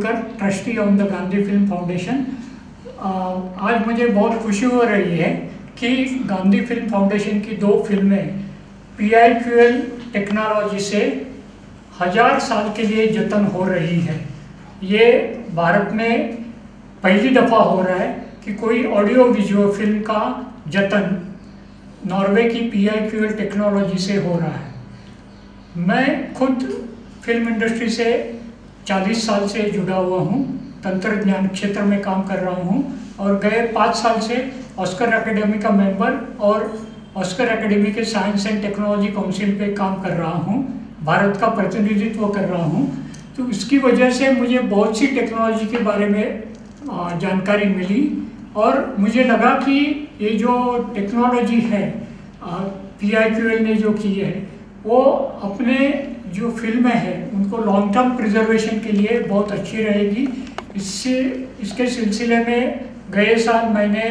Mashelkar, trustee on the Gandhi film foundation. आज मुझे बहुत खुशी हो रही है कि गांधी फिल्म फाउंडेशन की 2 फिल्में PIQL टेक्नोलॉजी से 1000 साल के लिए जतन हो रही है। ये भारत में पहली दफ़ा हो रहा है कि कोई ऑडियो विजुअल फिल्म का जतन नॉर्वे की PIQL टेक्नोलॉजी से हो रहा है। मैं खुद फिल्म इंडस्ट्री से 40 साल से जुड़ा हुआ हूँ, तंत्रज्ञान क्षेत्र में काम कर रहा हूँ और गए 5 साल से ऑस्कर एकेडमी का मेंबर और ऑस्कर एकेडमी के साइंस एंड टेक्नोलॉजी काउंसिल पे काम कर रहा हूँ, भारत का प्रतिनिधित्व कर रहा हूँ। तो इसकी वजह से मुझे बहुत सी टेक्नोलॉजी के बारे में जानकारी मिली और मुझे लगा कि ये जो टेक्नोलॉजी है PIQL ने जो की है वो अपने जो फिल्में हैं उनको लॉन्ग टर्म प्रिजर्वेशन के लिए बहुत अच्छी रहेगी। इसके सिलसिले में गए साल मैंने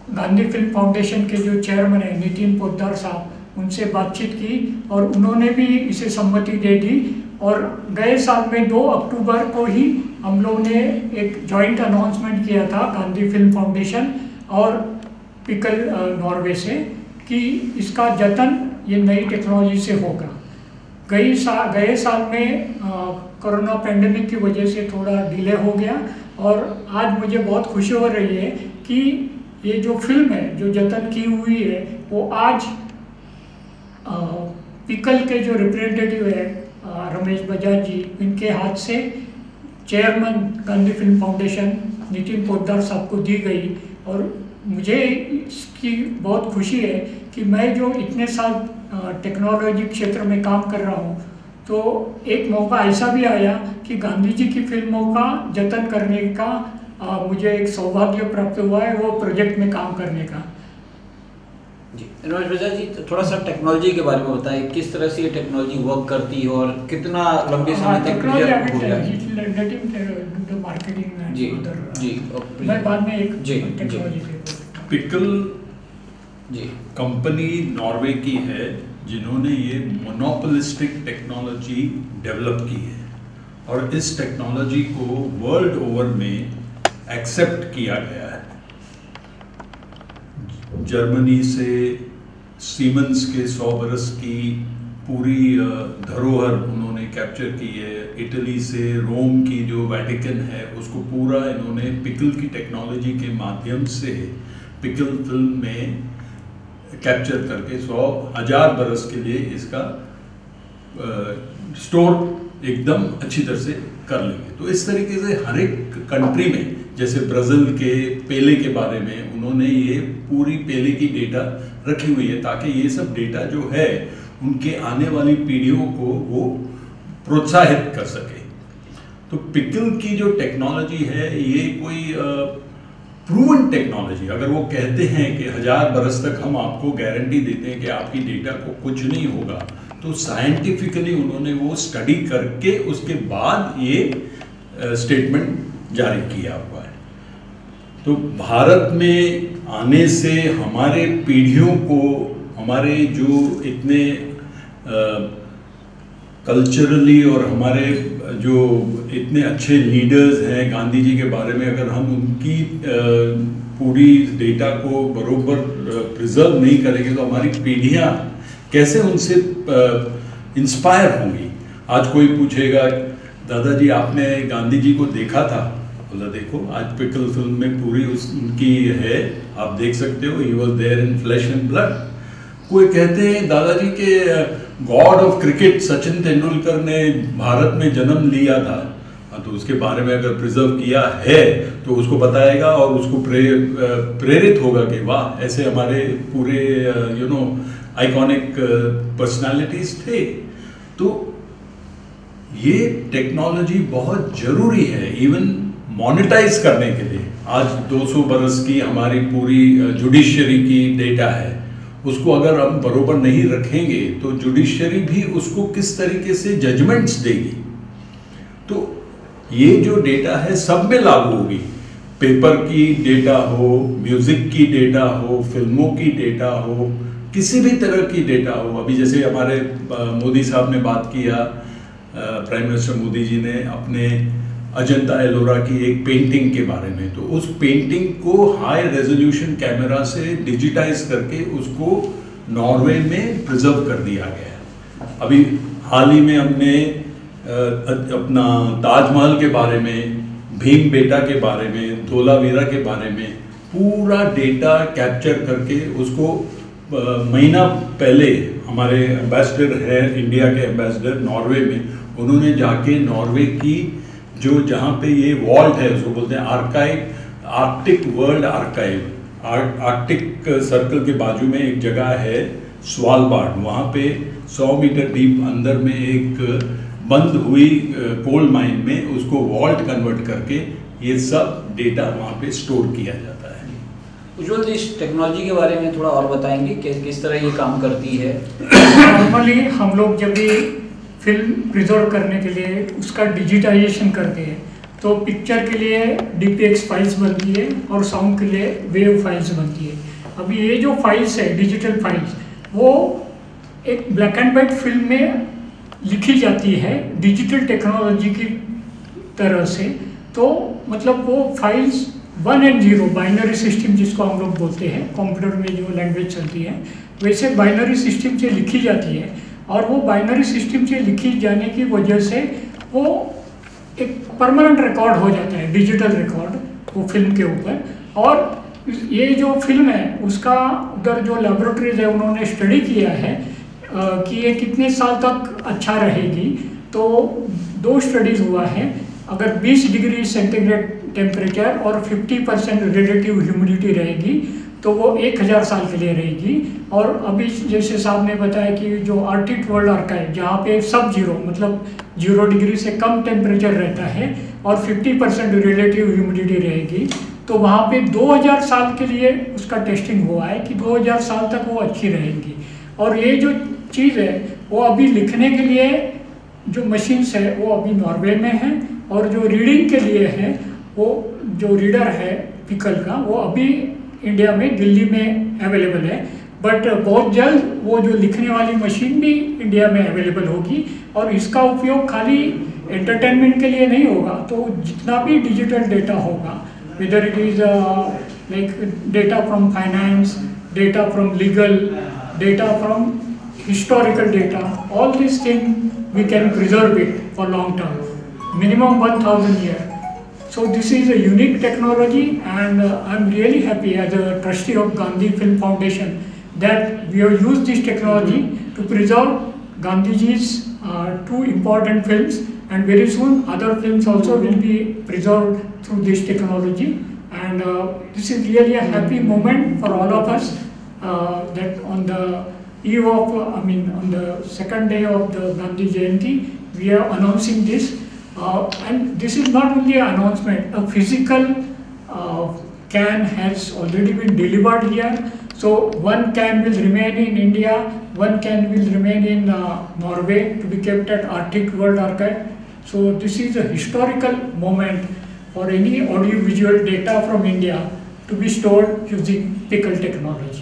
गांधी फिल्म फाउंडेशन के जो चेयरमैन हैं नितिन पोद्दार साहब, उनसे बातचीत की और उन्होंने भी इसे सम्मति दे दी और गए साल में 2 अक्टूबर को ही हम लोग ने एक जॉइंट अनाउंसमेंट किया था गांधी फिल्म फाउंडेशन और पिकल नॉर्वे से कि इसका जतन ये नई टेक्नोलॉजी से होगा। गए साल में कोरोना पैंडेमिक की वजह से थोड़ा डिले हो गया और आज मुझे बहुत खुशी हो रही है कि ये जो फिल्म है जो जतन की हुई है वो आज पिकल के जो रिप्रेजेंटेटिव है रमेश बजाज जी, इनके हाथ से chairman Gandhi film foundation Nitin Poddar साहब को दी गई और मुझे इसकी बहुत खुशी है कि मैं जो इतने साल टेक्नोलॉजी क्षेत्र में काम कर रहा हूँ तो एक मौका ऐसा भी आया कि गांधी जी की फिल्मों का जतन करने का मुझे एक सौभाग्य प्राप्त हुआ है, वो प्रोजेक्ट में काम करने का। जी रमेश बजाज जी, तो थोड़ा सा टेक्नोलॉजी के बारे में बताएं, किस तरह से ये टेक्नोलॉजी वर्क करती है और कितना लंबे समय तक मार्केटिंग जी जी मैं बाद में एक टेक्नोलॉजी पिकल जी कंपनी नॉर्वे की है जिन्होंने ये मोनोपोलिस्टिक टेक्नोलॉजी डेवलप की है और इस टेक्नोलॉजी को वर्ल्ड ओवर में एक्सेप्ट किया गया है। जर्मनी से सीमेंस के 100 बरस की पूरी धरोहर उन्होंने कैप्चर की है। इटली से रोम की जो वेटिकन है उसको पूरा इन्होंने पिकल की टेक्नोलॉजी के माध्यम से पिकल फिल्म में कैप्चर करके 100,000 बरस के लिए इसका स्टोर एकदम अच्छी तरह से कर लेंगे। तो इस तरीके से हर एक कंट्री में, जैसे ब्राज़ील के पेले के बारे में उन्होंने ये पूरी पेले की डेटा रखी हुई है ताकि ये सब डेटा जो है उनके आने वाली पीढ़ियों को वो प्रोत्साहित कर सके। तो पिकल की जो टेक्नोलॉजी है ये कोई प्रूवन टेक्नोलॉजी, अगर वो कहते हैं कि 1000 बरस तक हम आपको गारंटी देते हैं कि आपकी डेटा को कुछ नहीं होगा, तो साइंटिफिकली उन्होंने वो स्टडी करके उसके बाद ये स्टेटमेंट जारी किया हुआ है। तो भारत में आने से हमारे पीढ़ियों को, हमारे जो इतने कल्चरली और हमारे जो इतने अच्छे लीडर्स हैं गांधी जी के बारे में, अगर हम उनकी पूरी डेटा को बरोबर प्रिजर्व नहीं करेंगे तो हमारी पीढ़ियां कैसे उनसे इंस्पायर होंगी। आज कोई पूछेगा दादाजी आपने गांधी जी को देखा था, बोला देखो आज पिकल फिल्म में पूरी उनकी है, आप देख सकते हो, he was there in flesh and blood. कोई कहते हैं दादाजी के God of cricket Sachin Tendulkar ने भारत में जन्म लिया था, तो उसके बारे में अगर प्रिजर्व किया है तो उसको बताएगा और उसको प्रेरित होगा कि वाह ऐसे हमारे पूरे आइकॉनिक पर्सनालिटीज थे। तो ये टेक्नोलॉजी बहुत जरूरी है इवन मोनेटाइज करने के लिए। आज 200 बरस की हमारी पूरी जुडिशरी की डेटा है, उसको अगर हम बरोबर नहीं रखेंगे तो जुडिशरी भी उसको किस तरीके से जजमेंट्स देगी। तो ये जो डेटा है सब में लागू होगी, पेपर की डेटा हो, म्यूजिक की डेटा हो, फिल्मों की डेटा हो, किसी भी तरह की डेटा हो। अभी जैसे हमारे मोदी साहब ने बात किया, प्राइम मिनिस्टर मोदी जी ने अपने अजंता एलोरा की एक पेंटिंग के बारे में। तो उस पेंटिंग को हाई रेजोल्यूशन कैमरा से डिजिटाइज करके उसको नॉर्वे में प्रिजर्व कर दिया गया है। अभी हाल ही में हमने अपना ताजमहल के बारे में, भीम बेटा के बारे में, धोलावीरा के बारे में पूरा डेटा कैप्चर करके उसको महीना पहले हमारे एम्बेसडर है, इंडिया के एम्बेसडर नॉर्वे में, उन्होंने जाके नॉर्वे की जो जहाँ पे ये वॉल्ट है उसको बोलते हैं archive, Arctic world archive, Arctic circle के बाजू में एक जगह है स्वालबार्ड, वहाँ पे 100 मीटर डीप अंदर में एक बंद हुई कोल माइन में उसको वॉल्ट कन्वर्ट करके ये सब डेटा वहाँ पे स्टोर किया जाता है। उज्ज्वल जी, इस टेक्नोलॉजी के बारे में थोड़ा और बताएंगे कि किस तरह ये काम करती है? नॉर्मली हम लोग जब भी फिल्म प्रिजर्व करने के लिए उसका डिजिटाइजेशन करते हैं तो पिक्चर के लिए DPX फाइल्स बनती है और साउंड के लिए वेव फाइल्स बनती है। अभी ये जो फाइल्स है डिजिटल फाइल्स, वो एक ब्लैक एंड वाइट फिल्म में लिखी जाती है डिजिटल टेक्नोलॉजी की तरह से। तो मतलब वो फाइल्स 1 and 0 बाइनरी सिस्टम जिसको हम लोग बोलते हैं, कंप्यूटर में जो लैंग्वेज चलती है वैसे बाइनरी सिस्टम से लिखी जाती है। और वो बाइनरी सिस्टम से लिखी जाने की वजह से वो एक परमानेंट रिकॉर्ड हो जाता है, डिजिटल रिकॉर्ड वो फिल्म के ऊपर। और ये जो फिल्म है उसका उधर जो लेबोरेटरीज है उन्होंने स्टडी किया है कि ये कितने साल तक अच्छा रहेगी। तो 2 स्टडीज हुआ है, अगर 20 डिग्री सेंटीग्रेड टेम्परेचर और 50% रिलेटिव ह्यूमिडिटी रहेगी तो वो 1000 साल के लिए रहेगी। और अभी जैसे साहब ने बताया कि जो आर्कटिक वर्ल्ड आर्काइव जहाँ पे सब जीरो मतलब 0 डिग्री से कम टेम्परेचर रहता है और 50% रिलेटिव ह्यूमिडिटी रहेगी, तो वहाँ पे 2000 साल के लिए उसका टेस्टिंग हुआ है कि 2000 साल तक वो अच्छी रहेंगी। और ये जो चीज़ है वो अभी लिखने के लिए जो मशीन्स है वो अभी नॉर्वे में है, और जो रीडिंग के लिए है वो जो रीडर है पिकल का वो अभी इंडिया में दिल्ली में अवेलेबल है। बट बहुत जल्द वो जो लिखने वाली मशीन भी इंडिया में अवेलेबल होगी। और इसका उपयोग खाली एंटरटेनमेंट के लिए नहीं होगा, तो जितना भी डिजिटल डेटा होगा, whether it is like data from finance, data from legal, data from historical data, all these things we can preserve it for long term, minimum 1000 years. So this is a unique technology, and I'm really happy as a trustee of Gandhi Film Foundation that we have used this technology to preserve Gandhiji's 2 important films, and very soon other films also will be preserved through this technology. And this is really a happy moment for all of us that on the eve of, on the second day of the Gandhi Jayanti, we are announcing this. And this is not only an announcement, a physical can has already been delivered here. So one can will remain in India, one can will remain in Norway to be kept at Arctic World Archive. So this is a historical moment for any audio-visual data from India to be stored using pickle technology.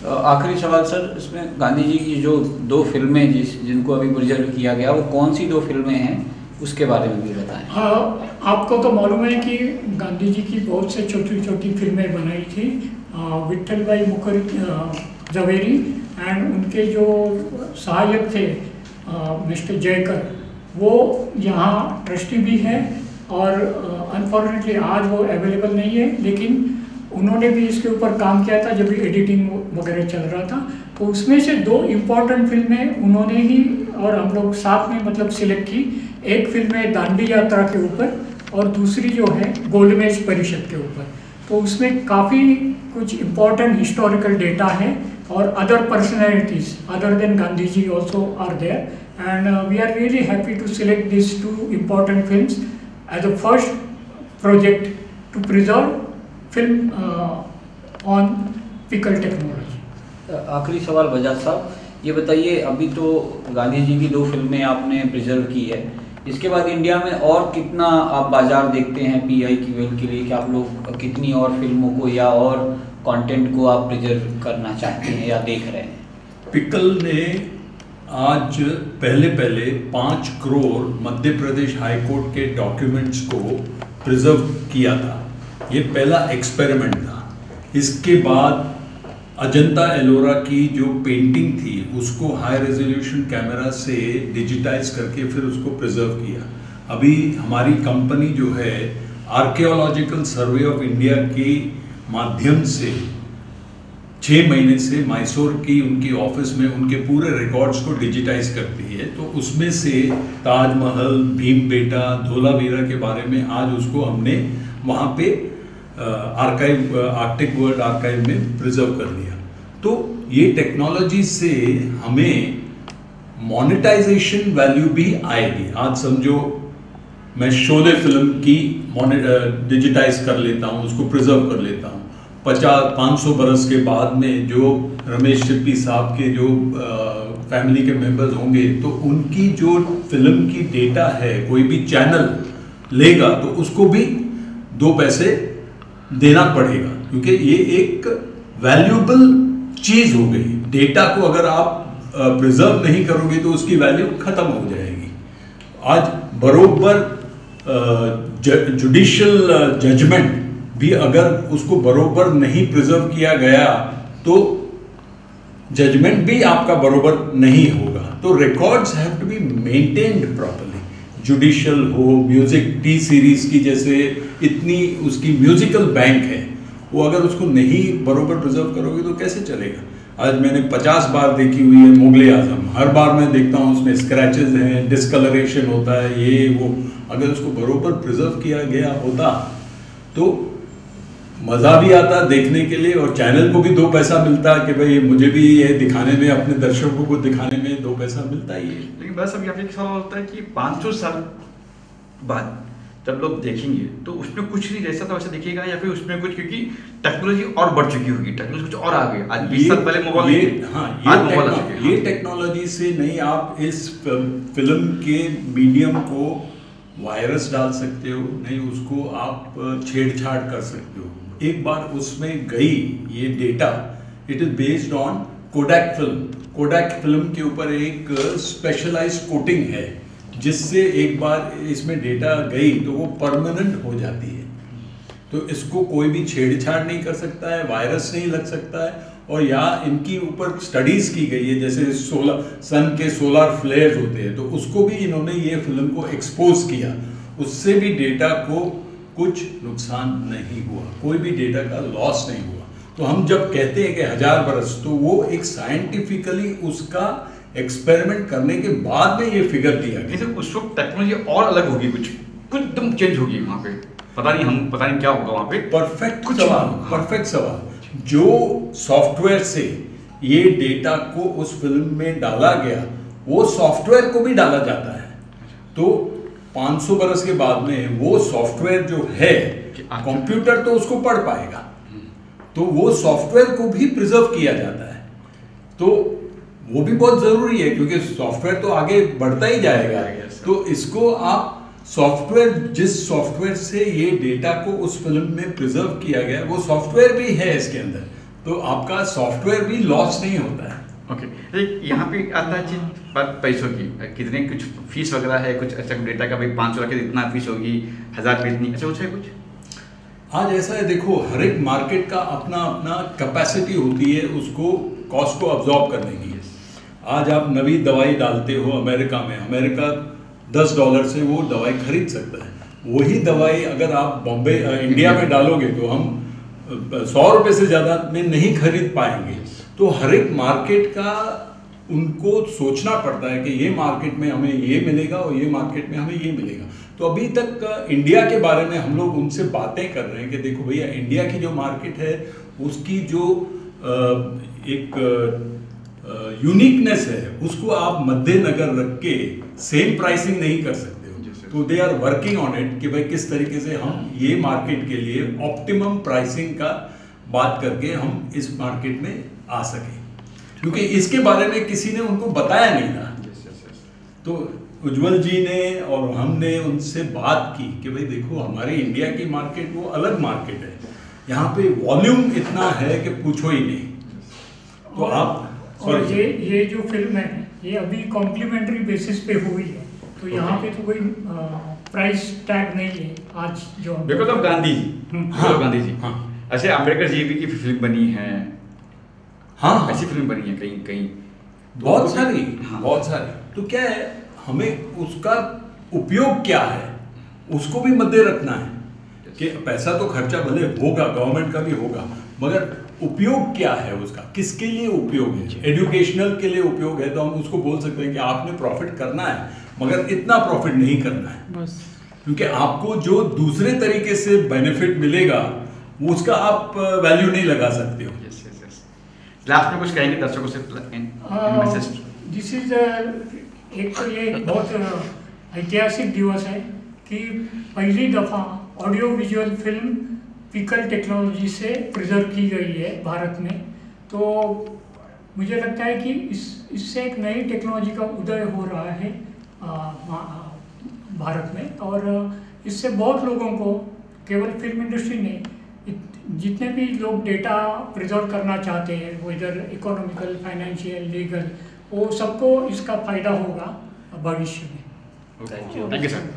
आखिरी सवाल sir, इसमें गांधी जी की जो 2 फिल्में जिनको अभी preserve किया गया वो कौन सी 2 फिल्में हैं उसके बारे में भी बताएं। आपको तो मालूम है कि गांधी जी की बहुत से छोटी छोटी फिल्में बनाई थी, विट्ठल भाई मुखर्जी जवेरी एंड उनके जो सहायक थे मिस्टर जयकर, वो यहाँ ट्रस्टी भी है। और अनफॉर्चुनेटली आज वो अवेलेबल नहीं है, लेकिन उन्होंने भी इसके ऊपर काम किया था जब भी एडिटिंग वगैरह चल रहा था। तो उसमें से 2 इम्पॉर्टेंट फिल्में उन्होंने ही और हम लोग साथ में मतलब सिलेक्ट की। एक फिल्म है दांडी यात्रा के ऊपर और दूसरी जो है गोलमेज परिषद के ऊपर। तो उसमें काफ़ी कुछ इम्पॉर्टेंट हिस्टोरिकल डेटा है और other personalities other than Gandhi ji also are there. And we are really happy to select this 2 important films as a first project to preserve film on pickle technology. आखिरी सवाल बजाज साहब, ये बताइए, अभी तो गांधी जी की 2 फिल्में आपने प्रिजर्व की है, इसके बाद इंडिया में और कितना आप बाजार देखते हैं PIQL के लिए कि आप लोग कितनी और फिल्मों को या और कंटेंट को आप प्रिजर्व करना चाहते हैं या देख रहे हैं? पिकल ने आज पहले 5 करोड़ मध्य प्रदेश हाई कोर्ट के डॉक्यूमेंट्स को प्रिजर्व किया था। ये पहला एक्सपेरिमेंट था। इसके बाद अजंता एलोरा की जो पेंटिंग थी उसको हाई रेजोल्यूशन कैमरा से डिजिटाइज करके फिर उसको प्रिजर्व किया। अभी हमारी कंपनी जो है आर्कियोलॉजिकल सर्वे ऑफ इंडिया के माध्यम से 6 महीने से मैसूर की उनकी ऑफिस में उनके पूरे रिकॉर्ड्स को डिजिटाइज करती है। तो उसमें से ताजमहल, भीमबेटा, धोलावीरा के बारे में आज उसको हमने वहाँ पे आर्काइव, आर्कटिक वर्ल्ड आर्काइव में प्रिजर्व कर लिया। तो ये टेक्नोलॉजी से हमें मोनेटाइजेशन वैल्यू भी आएगी। आज समझो मैं शोले फिल्म की डिजिटाइज कर लेता हूँ, उसको प्रिजर्व कर लेता हूँ। 50-500 बरस के बाद में जो रमेश सिप्पी साहब के जो फैमिली के मेंबर्स होंगे तो उनकी जो फिल्म की डेटा है कोई भी चैनल लेगा तो उसको भी 2 पैसे देना पड़ेगा, क्योंकि ये एक वैल्यूएबल चीज हो गई। डेटा को अगर आप प्रिजर्व नहीं करोगे तो उसकी वैल्यू खत्म हो जाएगी। आज बरोबर जुडिशियल जजमेंट भी अगर उसको बरोबर नहीं प्रिजर्व किया गया तो जजमेंट भी आपका बरोबर नहीं होगा। तो records have to be maintained properly. Judicial हो, म्यूजिक टी सीरीज की जैसे इतनी उसकी म्यूजिकल बैंक है, वो अगर उसको नहीं बरोबर प्रिजर्व करोगे तो कैसे चलेगा। आज मैंने 50 बार देखी हुई है मुगले आजम, हर बार मैं देखता हूँ उसमें स्क्रैचेस हैं, डिस्कलरेशन होता है, ये वो। अगर उसको बरोबर प्रिजर्व किया गया होता तो मज़ा भी आता देखने के लिए और चैनल को भी 2 पैसा मिलता कि भाई मुझे भी ये दिखाने में, अपने दर्शकों को दिखाने में 2 पैसा मिलता ही है। लेकिन बस अब यहाँ पे एक सवाल होता है कि 500 साल बाद जब लोग देखेंगे तो उसमें कुछ नहीं जैसा था वैसा दिखेगा, या फिर उसमें कुछ, क्योंकि टेक्नोलॉजी और बढ़ चुकी होगी, टेक्नोलॉजी कुछ और आ गई। आज 20 साल पहले मोबाइल ये टेक्नोलॉजी से नहीं आप इस फिल्म के मीडियम को वायरस डाल सकते हो, नहीं उसको आप छेड़छाड़ कर सकते हो। एक बार उसमें गई ये data, it is based on Kodak film. Kodak film के ऊपर एक स्पेशलाइज्ड कोटिंग है जिससे एक बार इसमें डेटा गई तो वो परमानेंट हो जाती है। तो इसको कोई भी छेड़छाड़ नहीं कर सकता है, वायरस नहीं लग सकता है। और यहाँ इनकी ऊपर स्टडीज की गई है, जैसे सन के सोलर फ्लेयर्स होते हैं तो उसको भी इन्होंने ये फिल्म को एक्सपोज किया, उससे भी डेटा को कुछ नुकसान नहीं हुआ, कोई भी डेटा का लॉस नहीं हुआ। तो हम जब कहते हैं कि 1000 बरस, तो वो एक साइंटिफिकली उसका एक्सपेरिमेंट करने के बाद में ये फिगर दिया गया। उस वक्त टेक्नोलॉजी और अलग होगी, कुछ एकदम चेंज होगी वहाँ पे, पता नहीं क्या होगा वहाँ पे। परफेक्ट सवाल। जो सॉफ्टवेयर से ये डेटा को उस फिल्म में डाला गया वो सॉफ्टवेयर को भी डाला जाता है। तो 500 बरस के बाद में वो सॉफ्टवेयर जो है, कंप्यूटर तो उसको पढ़ पाएगा, तो वो सॉफ्टवेयर को भी प्रिजर्व किया जाता है। तो वो भी बहुत जरूरी है क्योंकि सॉफ्टवेयर तो आगे बढ़ता ही जाएगा। तो इसको आप सॉफ्टवेयर, जिस सॉफ्टवेयर से ये डेटा को उस फिल्म में प्रिजर्व किया गया वो सॉफ्टवेयर भी है इसके अंदर, तो आपका सॉफ्टवेयर भी लॉस नहीं होता है। ओके, यहाँ पे आता है चीज पैसों की, कितने कुछ फीस वगैरह है, कुछ अच्छा डेटा का भाई 500 के इतना फीस होगी, 1000 पे इतनी, अच्छा कुछ है कुछ? आज ऐसा है, देखो हर एक मार्केट का अपना अपना कैपेसिटी होती है उसको कॉस्ट को अब्जॉर्ब करने की। आज आप नवी दवाई डालते हो अमेरिका में, अमेरिका $10 से वो दवाई खरीद सकता है। वही दवाई अगर आप बॉम्बे इंडिया में डालोगे तो हम 100 रुपये से ज़्यादा में नहीं खरीद पाएंगे। तो हर एक मार्केट का उनको सोचना पड़ता है कि ये मार्केट में हमें ये मिलेगा और ये मार्केट में हमें ये मिलेगा। तो अभी तक इंडिया के बारे में हम लोग उनसे बातें कर रहे हैं कि देखो भैया इंडिया की जो मार्केट है उसकी जो एक यूनिकनेस है उसको आप मद्देनजर रख के सेम प्राइसिंग नहीं कर सकते हो। तो they are working on it कि भाई किस तरीके से हम ये मार्केट के लिए ऑप्टिमम प्राइसिंग का बात करके हम इस मार्केट में आ सके, क्योंकि इसके बारे में किसी ने उनको बताया नहीं था। तो उज्जवल जी ने और हमने उनसे बात की कि भाई देखो हमारे इंडिया की मार्केट वो अलग मार्केट है, यहाँ पे वॉल्यूम इतना है कि पूछो ही नहीं। तो आप और ये जो फिल्म है ये अभी कॉम्प्लीमेंट्री बेसिस पे हुई है, तो यहाँ पे तो कोई प्राइस टैग नहीं है आज जो because of Gandhi ji, because of Gandhi ji. हाँ। ऐसे अम्बेडकर जी की फिल्म बनी है, हाँ ऐसी फिल्म बनी है कहीं कहीं बहुत सारी, हाँ। बहुत सारी। तो क्या है, हमें उसका उपयोग क्या है उसको भी मद्दे रखना है कि पैसा तो खर्चा भले होगा, गवर्नमेंट का भी होगा, मगर उपयोग क्या है उसका, किसके लिए उपयोग है। एजुकेशनल के लिए उपयोग है तो हम उसको बोल सकते हैं कि आपने प्रॉफिट करना है, मगर इतना प्रॉफिट नहीं करना है बस। क्योंकि आपको जो दूसरे तरीके से बेनिफिट मिलेगा उसका आप वैल्यू नहीं लगा सकते हो। Yes yes yes. लास्ट में कुछ कहेंगे दर्शकों से मैसेज? दिस इज एक तो ये बहुत ऐतिहासिक दिवस है कि पहली दफ़ा audio visual film pickle technology से प्रिजर्व की गई है भारत में। तो मुझे लगता है कि इससे एक नई टेक्नोलॉजी का उदय हो रहा है भारत में, और इससे बहुत लोगों को, केवल फिल्म इंडस्ट्री ने, जितने भी लोग डेटा प्रिजर्व करना चाहते हैं, वो इधर इकोनॉमिकल, फाइनेंशियल, लीगल, वो सबको इसका फ़ायदा होगा भविष्य में। Thank you thank you sir.